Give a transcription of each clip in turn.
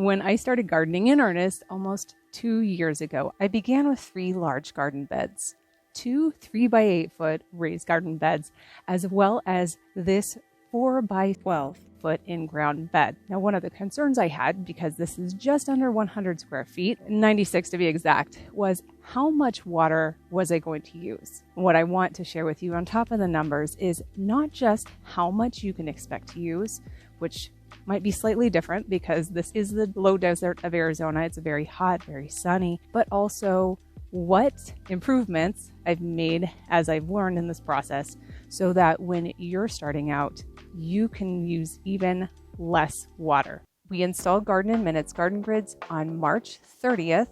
When I started gardening in earnest almost 2 years ago, I began with 3 large garden beds, 2 3-by-8-foot raised garden beds, as well as this 4-by-12-foot in-ground bed. Now, one of the concerns I had, because this is just under 100 square feet, 96 to be exact, was how much water was I going to use? What I want to share with you on top of the numbers is not just how much you can expect to use, which might be slightly different because this is the low desert of Arizona. It's very hot, very sunny, but also what improvements I've made as I've learned in this process so that when you're starting out, you can use even less water. We installed Garden in Minutes garden grids on March 30th,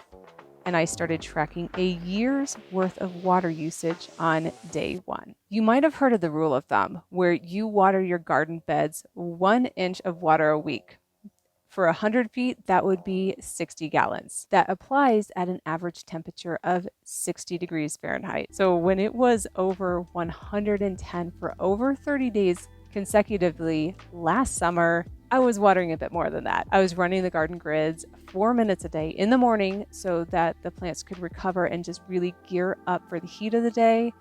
and I started tracking a year's worth of water usage on day 1. You might have heard of the rule of thumb, where you water your garden beds 1 inch of water a week. For 100 feet, that would be 60 gallons. That applies at an average temperature of 60 degrees Fahrenheit. So when it was over 110 for over 30 days consecutively last summer, I was watering a bit more than that. I was running the garden grids 4 minutes a day in the morning so that the plants could recover and just really gear up for the heat of the day.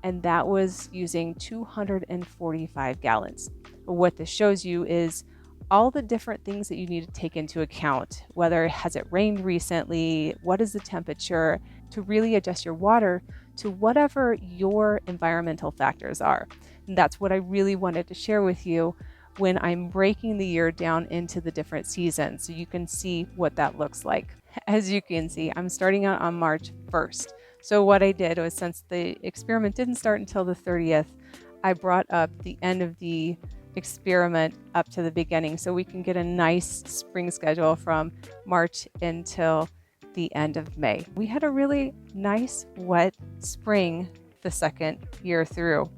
And that was using 245 gallons. What this shows you is all the different things that you need to take into account, whether has it rained recently, what is the temperature, to really adjust your water to whatever your environmental factors are. And that's what I really wanted to share with you when I'm breaking the year down into the different seasons so you can see what that looks like. As you can see, I'm starting out on March 1st. So what I did was, since the experiment didn't start until the 30th, I brought up the end of the experiment up to the beginning so we can get a nice spring schedule from March until the end of May. We had a really nice wet spring the second year through.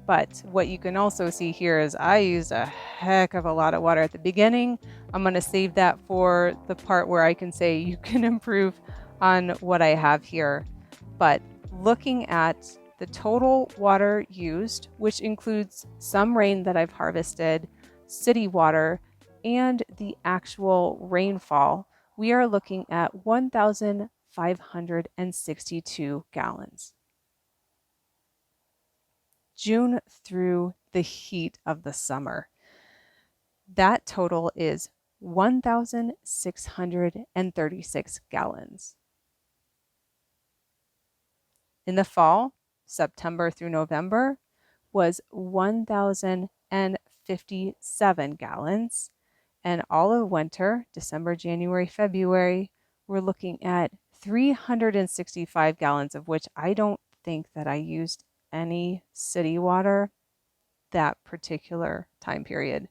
But what you can also see here is I used a heck of a lot of water at the beginning. I'm going to save that for the part where I can say you can improve on what I have here. But looking at the total water used, which includes some rain that I've harvested, city water, and the actual rainfall, we are looking at 1,562 gallons. June through the heat of the summer. That total is 1,636 gallons. In the fall, September through November, was 1,057 gallons. And all of winter, December, January, February, we're looking at 365 gallons, of which I don't think that I used any city water that particular time period,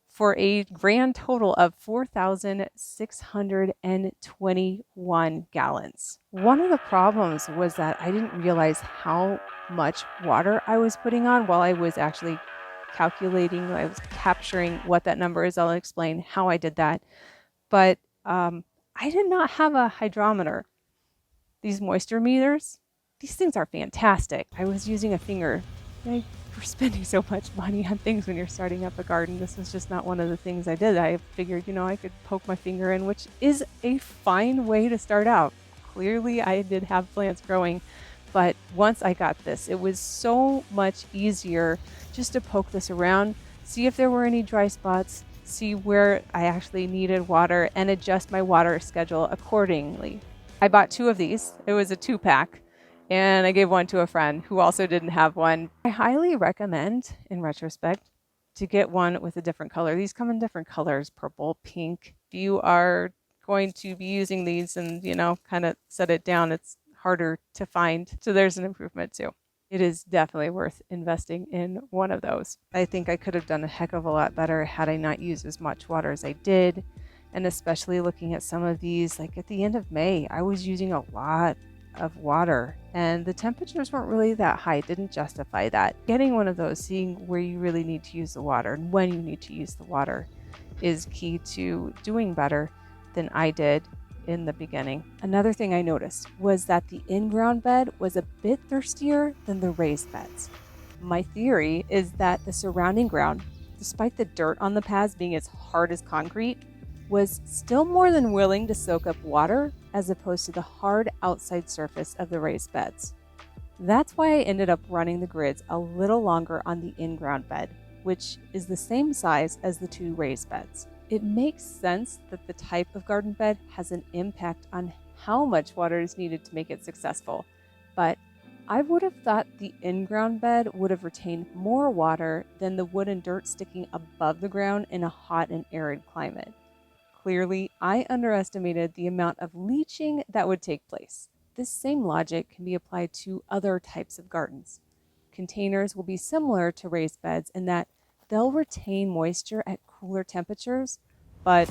for a grand total of 4,621 gallons. One of the problems was that I didn't realize how much water I was putting on while I was actually calculating, I was capturing what that number is. I'll explain how I did that. But I did not have a hydrometer. These moisture meters, these things are fantastic. I was using a finger. We're spending so much money on things when you're starting up a garden. This was just not one of the things I did. I figured, I could poke my finger in, which is a fine way to start out. Clearly, I did have plants growing, but once I got this, it was so much easier just to poke this around, see if there were any dry spots, see where I actually needed water, and adjust my water schedule accordingly. I bought 2 of these. It was a 2-pack. And I gave one to a friend who also didn't have one. I highly recommend, in retrospect, to get one with a different color. These come in different colors, purple, pink. If you are going to be using these and, kind of set it down, it's harder to find. So there's an improvement too. It is definitely worth investing in one of those. I think I could have done a heck of a lot better had I not used as much water as I did. And especially looking at some of these, like at the end of May, I was using a lot of water and the temperatures weren't really that high. It didn't justify that. Getting one of those, seeing where you really need to use the water and when you need to use the water, is key to doing better than I did in the beginning. Another thing I noticed was that the in-ground bed was a bit thirstier than the raised beds. My theory is that the surrounding ground, despite the dirt on the pads being as hard as concrete, was still more than willing to soak up water as opposed to the hard outside surface of the raised beds. That's why I ended up running the grids a little longer on the in-ground bed, which is the same size as the 2 raised beds. It makes sense that the type of garden bed has an impact on how much water is needed to make it successful, but I would have thought the in-ground bed would have retained more water than the wood and dirt sticking above the ground in a hot and arid climate. Clearly, I underestimated the amount of leaching that would take place. This same logic can be applied to other types of gardens. Containers will be similar to raised beds in that they'll retain moisture at cooler temperatures, but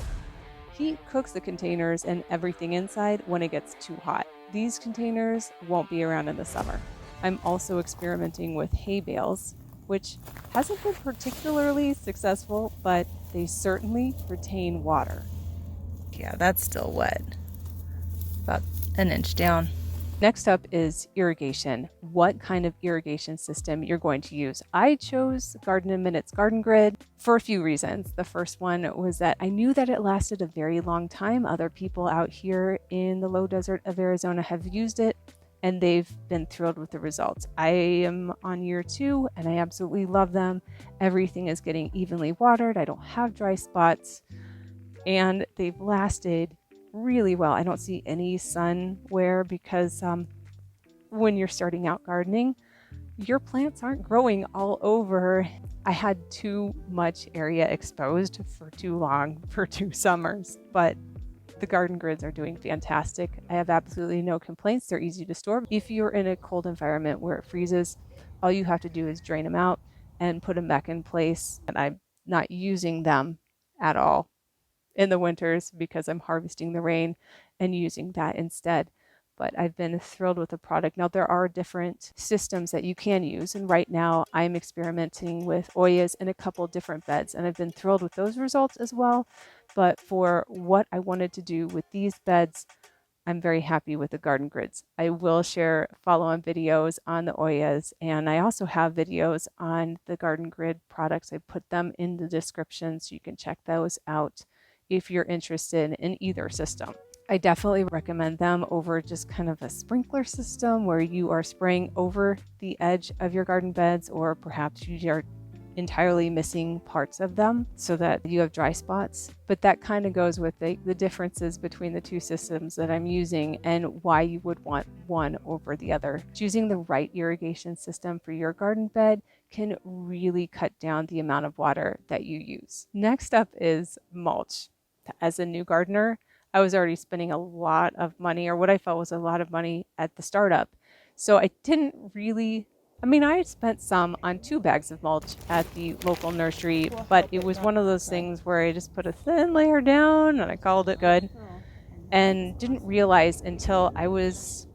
heat cooks the containers and everything inside when it gets too hot. These containers won't be around in the summer. I'm also experimenting with hay bales, which hasn't been particularly successful, but they certainly retain water. Yeah, that's still wet. About an inch down. Next up is irrigation. What kind of irrigation system you're going to use? I chose Garden in Minutes Garden Grid for a few reasons. The first one was that I knew that it lasted a very long time. Other people out here in the low desert of Arizona have used it and they've been thrilled with the results. I am on year 2 and I absolutely love them. Everything is getting evenly watered. I don't have dry spots and they've lasted really well. I don't see any sun wear because when you're starting out gardening, your plants aren't growing all over. I had too much area exposed for too long for 2 summers, but the garden grids are doing fantastic. I have absolutely no complaints. They're easy to store. If you're in a cold environment where it freezes, all you have to do is drain them out and put them back in place. And I'm not using them at all in the winters because I'm harvesting the rain and using that instead. But I've been thrilled with the product. Now, there are different systems that you can use. And right now I'm experimenting with Oyas in a couple different beds. And I've been thrilled with those results as well. But for what I wanted to do with these beds, I'm very happy with the garden grids. I will share follow-on videos on the Oyas. And I also have videos on the garden grid products. I put them in the description so you can check those out if you're interested in either system. I definitely recommend them over just kind of a sprinkler system where you are spraying over the edge of your garden beds, or perhaps you are entirely missing parts of them so that you have dry spots. But that kind of goes with the differences between the 2 systems that I'm using and why you would want one over the other. Choosing the right irrigation system for your garden bed can really cut down the amount of water that you use. Next up is mulch. As a new gardener, I was already spending a lot of money, or what I felt was a lot of money at the startup. So I didn't really, I had spent some on 2 bags of mulch at the local nursery, but it was one of those things where I just put a thin layer down and I called it good and didn't realize until I was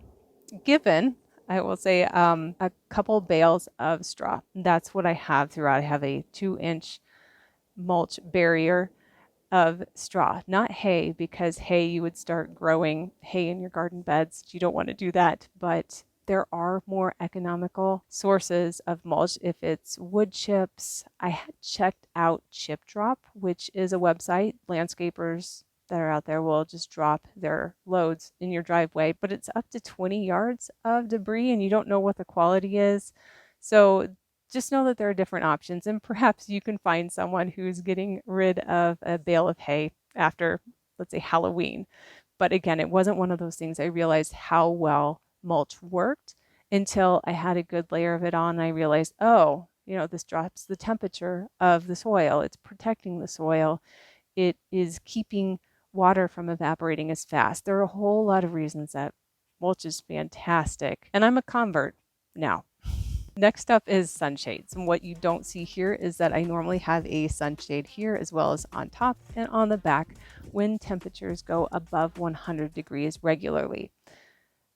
given, I will say, a couple bales of straw. That's what I have throughout. I have a 2-inch mulch barrier of straw, not hay, because hay, you would start growing hay in your garden beds. You don't want to do that, but there are more economical sources of mulch if it's wood chips. I had checked out Chip Drop, which is a website. Landscapers that are out there will just drop their loads in your driveway, but it's up to 20 yards of debris and you don't know what the quality is. So just know that there are different options, and perhaps you can find someone who's getting rid of a bale of hay after, let's say, Halloween. But again, it wasn't one of those things I realized how well mulch worked until I had a good layer of it on. I realized, oh, this drops the temperature of the soil. It's protecting the soil. It is keeping water from evaporating as fast. There are a whole lot of reasons that mulch is fantastic, and I'm a convert now. Next up is sunshades. And what you don't see here is that I normally have a sunshade here as well as on top and on the back when temperatures go above 100 degrees regularly.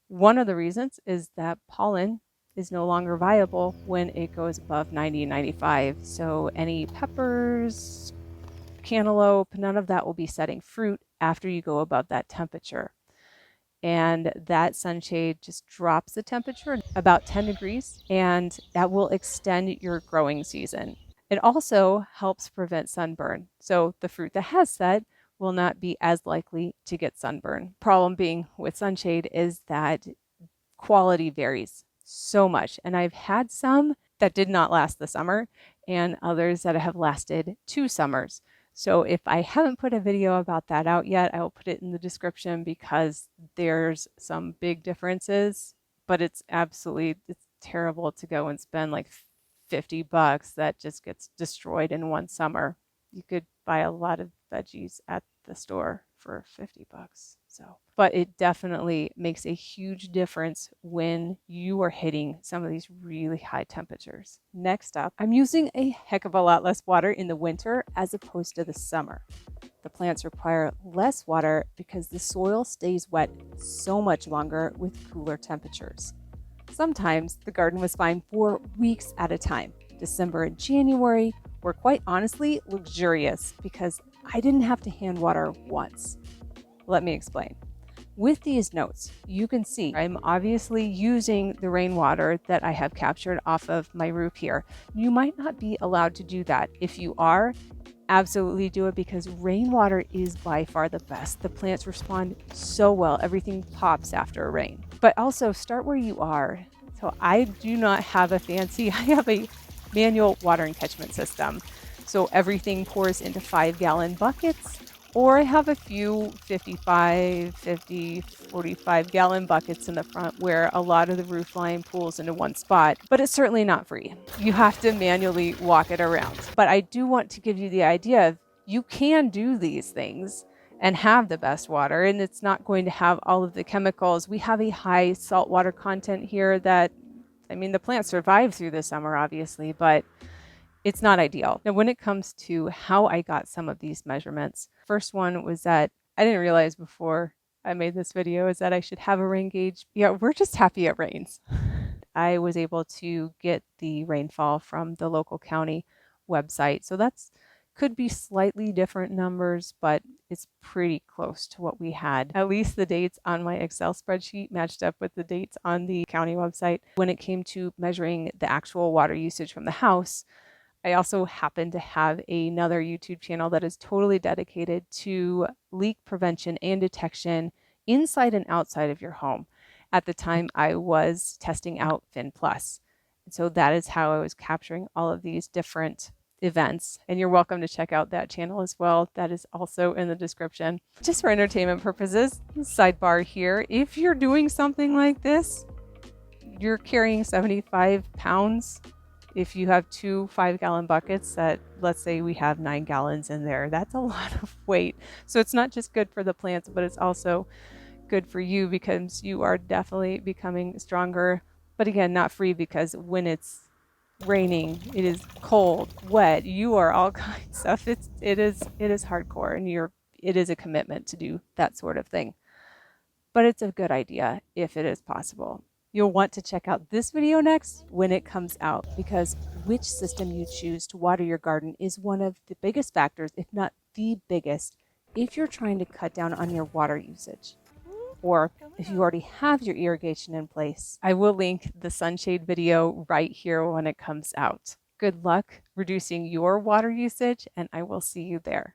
One of the reasons is that pollen is no longer viable when it goes above 90 and 95. So any peppers, cantaloupe, none of that will be setting fruit after you go above that temperature. And that sunshade just drops the temperature about 10 degrees, and that will extend your growing season. It also helps prevent sunburn. So the fruit that has set will not be as likely to get sunburn. Problem being with sunshade is that quality varies so much. And I've had some that did not last the summer and others that have lasted 2 summers. So if I haven't put a video about that out yet, I will put it in the description because there's some big differences, but it's terrible to go and spend like $50 that just gets destroyed in one summer. You could buy a lot of veggies at the store for $50. So, but it definitely makes a huge difference when you are hitting some of these really high temperatures. Next up, I'm using a heck of a lot less water in the winter as opposed to the summer. The plants require less water because the soil stays wet so much longer with cooler temperatures. Sometimes the garden was fine for weeks at a time. December and January were quite honestly luxurious because I didn't have to hand water once. Let me explain. With these notes, you can see I'm obviously using the rainwater that I have captured off of my roof here. You might not be allowed to do that. If you are, absolutely do it because rainwater is by far the best. The plants respond so well. Everything pops after a rain. But also start where you are. So I do not have I have a manual watering catchment system. So everything pours into 5-gallon buckets, or I have a few 55, 50, 45-gallon buckets in the front where a lot of the roof line pools into one spot, but it's certainly not free. You have to manually walk it around. But I do want to give you the idea of you can do these things and have the best water, and it's not going to have all of the chemicals. We have a high saltwater content here that, the plants survive through the summer, obviously, but it's not ideal. Now, when it comes to how I got some of these measurements, first one was that I didn't realize before I made this video is that I should have a rain gauge. Yeah, we're just happy it rains. I was able to get the rainfall from the local county website. So that's could be slightly different numbers, but it's pretty close to what we had. At least the dates on my Excel spreadsheet matched up with the dates on the county website. When it came to measuring the actual water usage from the house, I also happen to have another YouTube channel that is totally dedicated to leak prevention and detection inside and outside of your home. At the time, I was testing out Fin Plus. And so that is how I was capturing all of these different events. And you're welcome to check out that channel as well. That is also in the description. Just for entertainment purposes, sidebar here, if you're doing something like this, you're carrying 75 pounds. If you have 2 5-gallon buckets that, let's say we have 9 gallons in there, that's a lot of weight. So it's not just good for the plants, but it's also good for you because you are definitely becoming stronger. But again, not free, because when it's raining, it is cold, wet, you are all kinds of, it is hardcore, and it is a commitment to do that sort of thing. But it's a good idea if it is possible. You'll want to check out this video next when it comes out, because which system you choose to water your garden is one of the biggest factors, if not the biggest, if you're trying to cut down on your water usage. Or if you already have your irrigation in place, I will link the sunshade video right here when it comes out. Good luck reducing your water usage, and I will see you there.